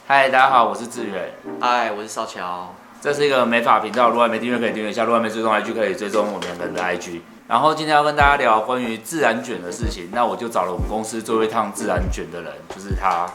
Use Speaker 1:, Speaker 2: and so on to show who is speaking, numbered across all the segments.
Speaker 1: 嗨，大家好，我是志远。
Speaker 2: 嗨，我是少乔。
Speaker 1: 这是一个美发频道，如果还没订阅可以订阅一下，如果还没追踪 IG 可以追踪我们两个人的 IG。然后今天要跟大家聊关于自然卷的事情，那我就找了我们公司最会烫自然卷的人，就是他。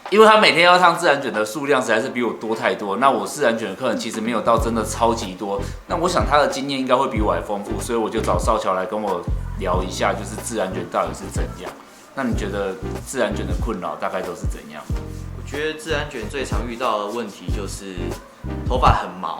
Speaker 1: 因为他每天要烫自然卷的数量实在是比我多太多，那我自然卷的客人其实没有到真的超级多，那我想他的经验应该会比我还丰富，所以我就找少乔来跟我聊一下，就是自然卷到底是怎样。那你觉得自然卷的困扰大概都是怎样？
Speaker 2: 我觉得自然卷最常遇到的问题就是头发很毛，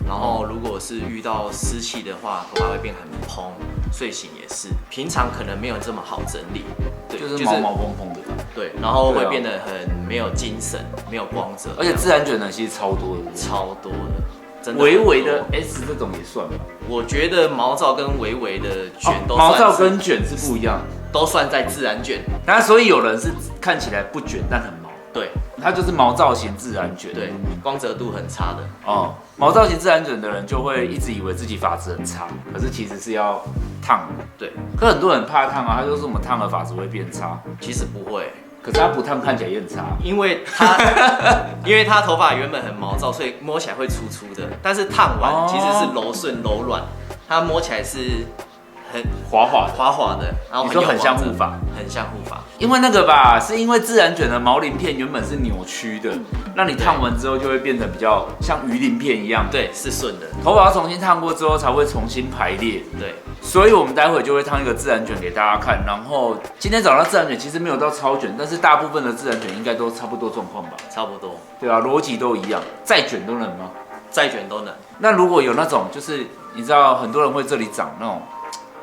Speaker 2: 然后如果是遇到湿气的话，头发会变很蓬，睡醒也是，平常可能没有这么好整理，
Speaker 1: 对，就是毛毛蓬蓬的。
Speaker 2: 对，然后会变得很没有精神，没有光泽，
Speaker 1: 而且自然卷呢其实超多的，
Speaker 2: 超多的，真的
Speaker 1: 微微的 S 这种也算吧。
Speaker 2: 我觉得毛躁跟微微的卷都算
Speaker 1: 毛躁跟卷是不一样，
Speaker 2: 都算在自然卷。
Speaker 1: 那所以有人是看起来不卷但很毛，
Speaker 2: 对，
Speaker 1: 它就是毛躁型自然卷，
Speaker 2: 对，光泽度很差的。
Speaker 1: 哦，毛躁型自然卷的人就会一直以为自己发质很差，可是其实是要烫的。
Speaker 2: 对，
Speaker 1: 可很多人怕烫啊，他就说我们烫了发质会变差，
Speaker 2: 其实不会。
Speaker 1: 可是他不烫看起来也很差，
Speaker 2: 因为他头发原本很毛躁，所以摸起来会粗粗的。但是烫完其实是柔顺柔软，它摸起来是很
Speaker 1: 滑滑的，
Speaker 2: 滑滑的，然后
Speaker 1: 你说很像护发，
Speaker 2: 很像护发。
Speaker 1: 因为那个吧，是因为自然卷的毛鳞片原本是扭曲的，那你烫完之后就会变得比较像鱼鳞片一样，
Speaker 2: 对，是顺的。
Speaker 1: 头发要重新烫过之后才会重新排列，
Speaker 2: 对。
Speaker 1: 所以我们待会就会烫一个自然卷给大家看。然后今天找到自然卷其实没有到超卷，但是大部分的自然卷应该都差不多状况吧？
Speaker 2: 差不多。
Speaker 1: 对啊，逻辑都一样。再卷都能吗？
Speaker 2: 再卷都能。
Speaker 1: 那如果有那种就是你知道很多人会这里长那种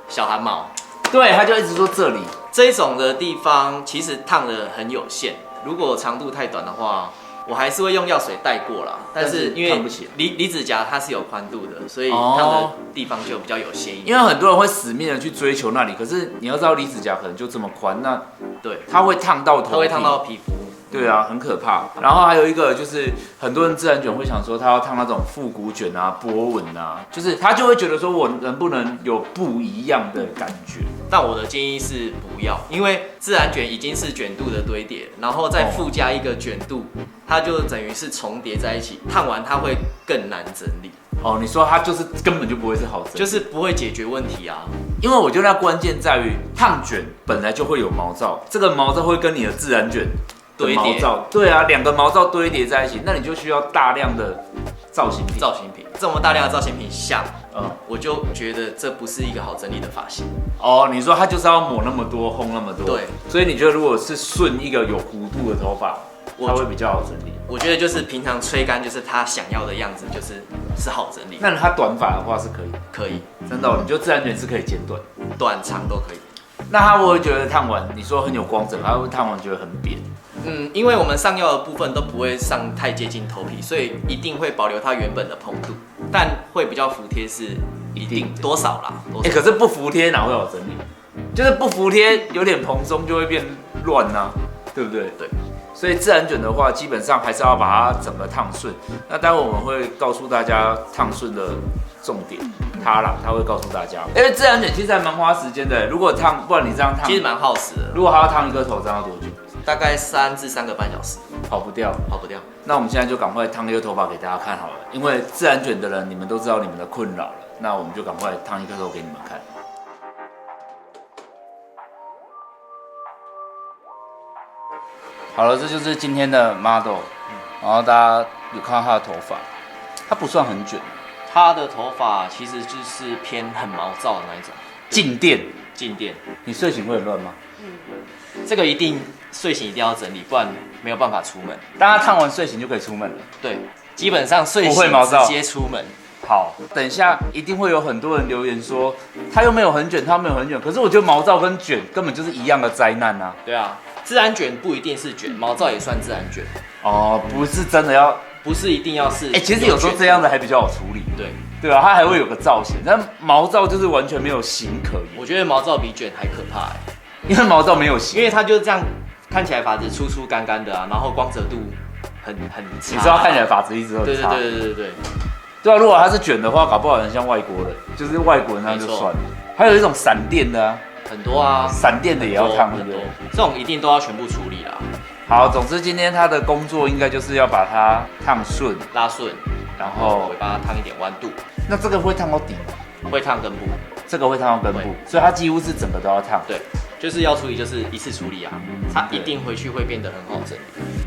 Speaker 2: 小汗毛，
Speaker 1: 对，他就一直说这里
Speaker 2: 这种的地方其实烫的很有限，如果长度太短的话，我还是会用药水带过啦。但是因为离指甲它是有宽度的，所以烫的地方就比较有限一点。
Speaker 1: 因为很多人会死命的去追求那里，可是你要知道离指甲可能就这么宽，那
Speaker 2: 对，
Speaker 1: 它会烫到头皮，
Speaker 2: 它会烫到皮肤。
Speaker 1: 对啊，很可怕。然后还有一个就是很多人自然卷会想说他要烫那种复古卷啊、波纹啊，就是他就会觉得说我能不能有不一样的感觉？
Speaker 2: 但我的建议是不要，因为自然卷已经是卷度的堆叠，然后再附加一个卷度，它就等于是重叠在一起，烫完它会更难整理。
Speaker 1: 哦，你说它就是根本就不会是好整理，
Speaker 2: 就是不会解决问题啊。
Speaker 1: 因为我觉得它关键在于烫卷本来就会有毛躁，这个毛躁会跟你的自然卷堆叠，对啊，两个毛躁堆叠在一起，那你就需要大量的造型品。
Speaker 2: 这么大量的造型品下，我就觉得这不是一个好整理的发型。
Speaker 1: 哦，你说它就是要抹那么多，烘那么多，
Speaker 2: 对，
Speaker 1: 所以你觉得如果是顺一个有弧度的头发，它会比较好整理？
Speaker 2: 我觉得就是平常吹干，就是他想要的样子，是好整理。
Speaker 1: 那它短发的话是可以，
Speaker 2: 可以，
Speaker 1: 真的、哦，你就自然卷是可以剪短，
Speaker 2: 短长都可以。
Speaker 1: 那他会不会觉得烫完，你说很有光泽，他会烫完觉得很扁？
Speaker 2: 因为我们上药的部分都不会上太接近头皮，所以一定会保留它原本的蓬度，但会比较服帖是一定多少啦。
Speaker 1: 可是不服帖哪会好整理？就是不服帖有点蓬松就会变乱呐，对不对？
Speaker 2: 对。所
Speaker 1: 以自然卷的话，基本上还是要把它整个烫顺。那待会我们会告诉大家烫顺的重点，他会告诉大家。因为自然卷其实还蛮花时间的，如果烫，不然你这样烫，
Speaker 2: 其实蛮耗时的。
Speaker 1: 如果还要烫一个头，这样要多久？
Speaker 2: 大概3至3个半小时，
Speaker 1: 跑不掉。
Speaker 2: 那
Speaker 1: 我们现在就赶快烫一个头发给大家看好了，因为自然卷的人你们都知道你们的困扰了，那我们就赶快烫一颗头给你们看。好了，这就是今天的 model，然后大家有看到他的头发，他不算很卷，
Speaker 2: 他的头发其实就是偏很毛躁的那一种，
Speaker 1: 静电。你睡醒会很乱吗？
Speaker 2: 这个一定睡醒一定要整理，不然没有办法出门。
Speaker 1: 当他烫完睡醒就可以出门了。
Speaker 2: 对，基本上睡醒直接出门。
Speaker 1: 好，等一下一定会有很多人留言说他又没有很卷，他没有很卷，可是我觉得毛躁跟卷根本就是一样的灾难啊。
Speaker 2: 对啊，自然卷不一定是卷，毛躁也算自然卷。
Speaker 1: 哦，不是真的要，
Speaker 2: 不是一定要是。
Speaker 1: 其实有时候这样的还比较好处理。对啊，它还会有个造型，但毛躁就是完全没有型可言。
Speaker 2: 我觉得毛躁比卷还可怕
Speaker 1: 因为毛躁没有型，
Speaker 2: 因为它就这样看起来发质粗粗干干的啊，然后光泽度很差。
Speaker 1: 你知道看起来发质一直都很差。对啊，如果它是卷的话，搞不好很像外国人，就是外国人那就算了。还有一种闪电的啊，
Speaker 2: 很多啊，
Speaker 1: 闪电的也要烫，对不对？
Speaker 2: 这种一定都要全部处理啦。
Speaker 1: 好，总之今天他的工作应该就是要把它烫顺，
Speaker 2: 拉顺，
Speaker 1: 然后
Speaker 2: 尾巴烫一点弯度，
Speaker 1: 那这个会烫到底吗？
Speaker 2: 会烫根部。
Speaker 1: 这个会烫到根部，所以它几乎是整个都要烫。
Speaker 2: 对，就是要处理，就是一次处理啊，它一定回去会变得很好整理。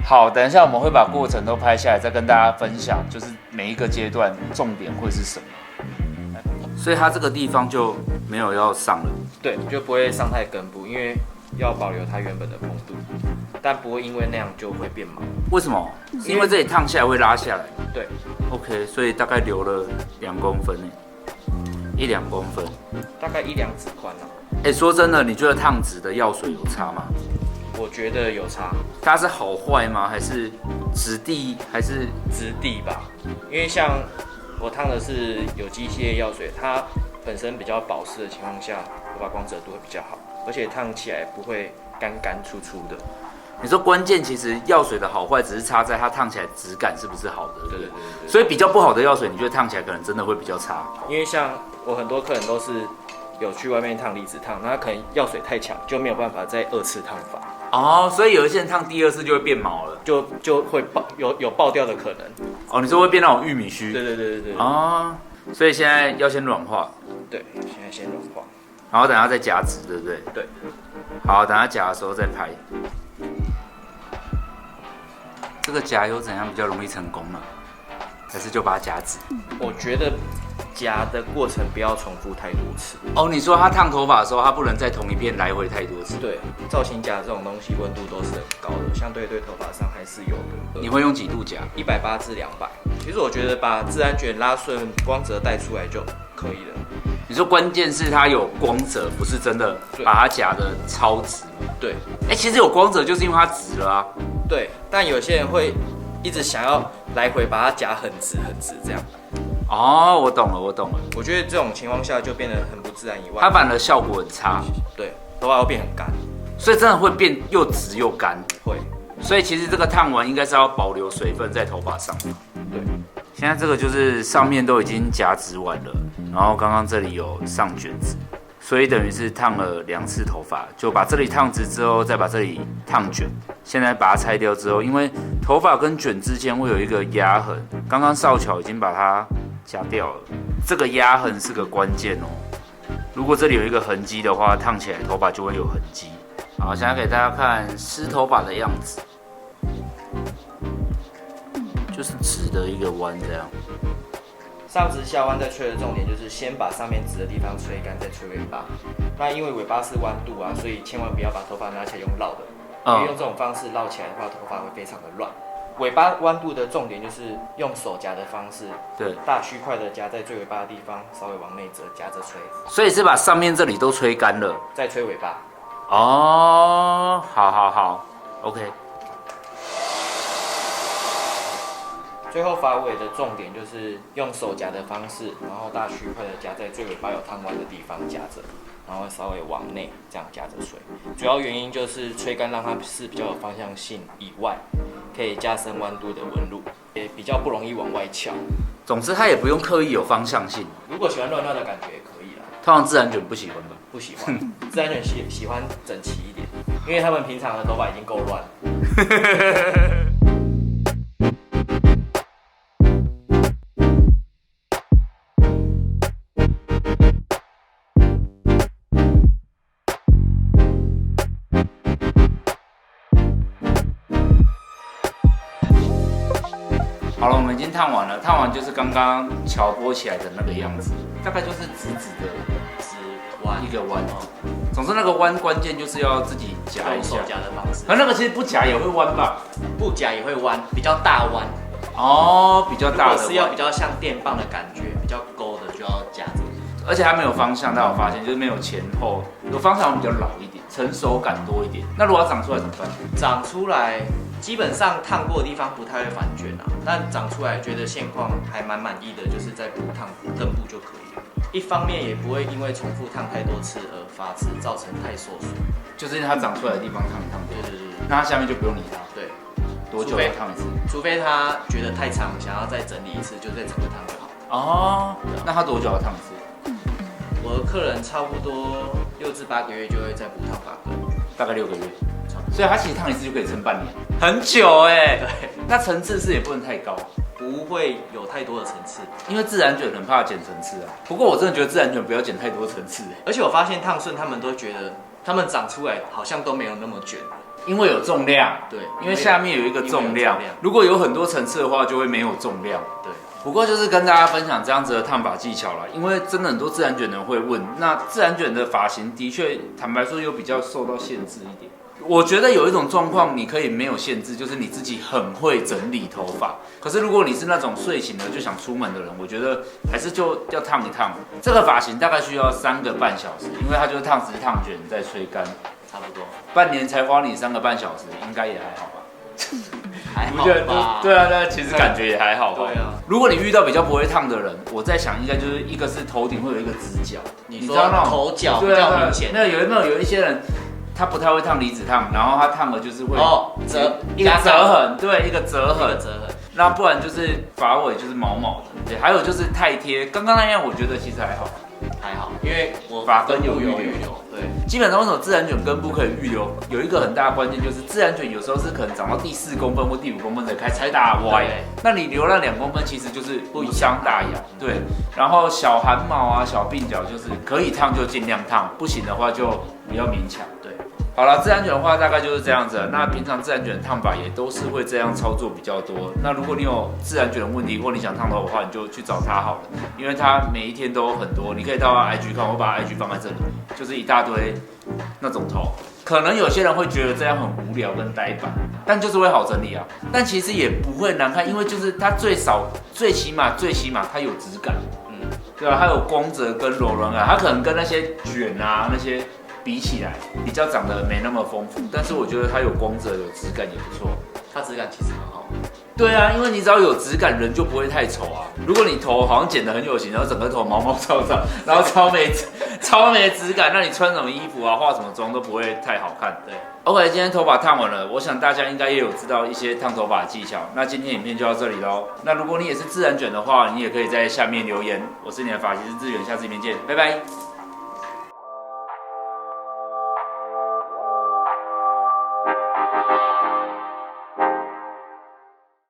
Speaker 1: 好，等一下我们会把过程都拍下来，再跟大家分享，就是每一个阶段重点会是什么。所以它这个地方就没有要上了，
Speaker 2: 对，就不会上太根部，因为要保留它原本的蓬度，但不会因为那样就会变毛。
Speaker 1: 为什么？是因为这里烫下来会拉下来。
Speaker 2: 对
Speaker 1: ，OK， 所以大概留了2公分呢，1-2公分，
Speaker 2: 大概1-2指宽啊。
Speaker 1: 说真的，你觉得烫直的药水有差吗？
Speaker 2: 我觉得有差。
Speaker 1: 它是好坏吗？还是质地？还是
Speaker 2: 质地吧？因为像我烫的是有机系列药水，它本身比较保湿的情况下，头发光泽度会比较好，而且烫起来不会干干粗粗的。
Speaker 1: 你说关键其实药水的好坏只是差在它烫起来质感是不是好的？
Speaker 2: 对。
Speaker 1: 所以比较不好的药水，你觉得烫起来可能真的会比较差？
Speaker 2: 因为像我很多客人都是有去外面烫离子烫，那他可能药水太强，就没有办法再2次烫发。
Speaker 1: 哦，所以有一些人烫第2次就会变毛了，
Speaker 2: 就会有爆掉的可能。
Speaker 1: 哦，你说会变那种玉米须？
Speaker 2: 对。
Speaker 1: 哦，所以现在要先软化。
Speaker 2: 对，现在先软化，
Speaker 1: 然后等下再夹直，对不对？
Speaker 2: 对。
Speaker 1: 好，等下夹的时候再拍。这个夹有怎样比较容易成功呢？还是就把它夹直？
Speaker 2: 我觉得夹的过程不要重复太多次。
Speaker 1: 哦，你说他烫头发的时候，他不能在同一片来回太多次。
Speaker 2: 对，造型夹这种东西温度都是很高的，相对对头发伤害是有的。
Speaker 1: 你会用几度夹
Speaker 2: ？180至200。其实我觉得把自然卷拉顺，光泽带出来就可以了。
Speaker 1: 你说关键是它有光泽，不是真的把它夹的超直。
Speaker 2: 对。
Speaker 1: 其实有光泽就是因为它直了啊。
Speaker 2: 对，但有些人会一直想要来回把它夹很直这样。
Speaker 1: 哦，我懂了。
Speaker 2: 我觉得这种情况下就变得很不自然以外，
Speaker 1: 它反而效果很差。
Speaker 2: 对，头发会变很干，
Speaker 1: 所以真的会变又直又干。
Speaker 2: 会。
Speaker 1: 所以其实这个烫完应该是要保留水分在头发上。
Speaker 2: 对。
Speaker 1: 现在这个就是上面都已经夹直完了，然后刚刚这里有上卷子，所以等于是烫了2次头发，就把这里烫直之后，再把这里烫卷。现在把它拆掉之后，因为头发跟卷之间会有一个压痕，刚刚少巧已经把它夹掉了，这个压痕是个关键哦。如果这里有一个痕迹的话，烫起来头发就会有痕迹。好，现在给大家看湿头发的样子，就是直的一个弯这样。
Speaker 2: 上直下弯在吹的重点就是先把上面直的地方吹干，再吹尾巴。那因为尾巴是弯度啊，所以千万不要把头发拿起来用绕的，因为用这种方式绕起来的话，头发会非常的乱。尾巴弯度的重点就是用手夹的方式，
Speaker 1: 对，
Speaker 2: 大区块的夹在最尾巴的地方，稍微往内折，夹着吹。
Speaker 1: 所以是把上面这里都吹干了，
Speaker 2: 再吹尾巴。
Speaker 1: 哦，好 ，OK。
Speaker 2: 最后发尾的重点就是用手夹的方式，然后大区块的夹在最尾巴有烫弯的地方夹着，然后稍微往内这样夹着吹。主要原因就是吹干让它是比较有方向性以外，可以加深弯度的纹路，也比较不容易往外翘。
Speaker 1: 总之它也不用刻意有方向性。
Speaker 2: 如果喜欢乱乱的感觉也可以啦。
Speaker 1: 通常自然卷不喜欢吧？
Speaker 2: 不喜欢，自然卷喜欢整齐一点，因为他们平常的头发已经够乱了。
Speaker 1: 好了，我们已经烫完了，烫完就是刚刚乔拨起来的那个样子，大概就是直直的
Speaker 2: 直弯
Speaker 1: 一个弯哦。总之那个弯关键就是要自己夹一下，
Speaker 2: 用手夹的方式。
Speaker 1: 而那个其实不夹也会弯吧？
Speaker 2: 不夹也会弯，比较大弯。
Speaker 1: 哦，比较大的弯。
Speaker 2: 如果是要比较像电棒的感觉，比较勾的就要夹着。
Speaker 1: 而且它没有方向，大家有发现就是没有前后，有方向比较老一点，成熟感多一点。那如果要长出来怎么办？
Speaker 2: 长出来基本上烫过的地方不太会反卷啊，但长出来觉得现况还蛮满意的，就是在补烫根部就可以了。一方面也不会因为重复烫太多次而发质造成太受损，
Speaker 1: 就是因为它长出来的地方烫一烫。
Speaker 2: 对，
Speaker 1: 那它下面就不用理它。
Speaker 2: 对，
Speaker 1: 多久要烫一次？
Speaker 2: 除非他觉得太长，想要再整理一次，就再整个烫就好。
Speaker 1: 哦，那它多久要烫一次？
Speaker 2: 我的客人差不多6至8个月就会再补烫发根，
Speaker 1: 大概6个月，
Speaker 2: 差不
Speaker 1: 所以它其实烫一次就可以撑半年，很久哎。
Speaker 2: 对，
Speaker 1: 那层次是也不能太高，
Speaker 2: 不会有太多的层次，
Speaker 1: 因为自然卷很怕剪层次啊。不过我真的觉得自然卷不要剪太多层次，
Speaker 2: 而且我发现烫顺他们都觉得他们长出来好像都没有那么卷，
Speaker 1: 因为有重量。
Speaker 2: 对，
Speaker 1: 因为下面有一个重量，如果有很多层次的话，就会没有重量。
Speaker 2: 对。
Speaker 1: 不过就是跟大家分享这样子的烫发技巧啦，因为真的很多自然卷的人会问，那自然卷的发型的确，坦白说又比较受到限制一点。我觉得有一种状况你可以没有限制，就是你自己很会整理头发。可是如果你是那种睡醒了就想出门的人，我觉得还是就要烫一烫。这个发型大概需要3个半小时，因为它就是烫直烫卷再吹干，
Speaker 2: 差不多
Speaker 1: 半年才花你3个半小时，应该也还好吧。
Speaker 2: 还好吧？
Speaker 1: 对啊，其实感觉也还好吧。
Speaker 2: 对啊，
Speaker 1: 如果你遇到比较不会烫的人，我在想应该就是一个是头顶会有一个直角，
Speaker 2: 你知道那种头角比较明显。
Speaker 1: 那有一些人他不太会烫离子烫，然后他烫的就是会一个折痕，对，一个折痕。那不然就是发尾就是毛毛的，对，还有就是太贴。刚刚那样我觉得其实还好。
Speaker 2: 还好，因为我
Speaker 1: 发根有预留，
Speaker 2: 对，
Speaker 1: 基本上为什么自然卷根部可以预留，有一个很大的关键就是自然卷有时候是可能长到第4公分或第5公分才开始大歪，那你留那2公分其实就是无伤大雅，对。然后小汗毛啊、小鬓角就是可以烫就尽量烫，不行的话就不要勉强，对。好了，自然卷的话大概就是这样子。那平常自然卷的烫法也都是会这样操作比较多。那如果你有自然卷的问题，或你想烫头的话，你就去找他好了，因为他每一天都有很多。你可以到他 IG 看，我把 IG 放在这里，就是一大堆那种头。可能有些人会觉得这样很无聊跟呆板，但就是会好整理啊。但其实也不会难看，因为就是它最起码它有质感，对吧？它有光泽跟柔软感，它可能跟那些卷啊那些比起来，比较长得没那么丰富，但是我觉得它有光泽、有质感也不错。
Speaker 2: 它质感其实很好。
Speaker 1: 对啊，因为你只要有质感，人就不会太丑啊。如果你头好像剪得很有型，然后整个头毛毛躁躁，然后超没质感，那你穿什么衣服啊、化什么妆都不会太好看。对 ，OK， 今天头发烫完了，我想大家应该也有知道一些烫头发的技巧。那今天影片就到这里喽。那如果你也是自然卷的话，你也可以在下面留言。我是你的发型师志远，下次影片见，拜拜。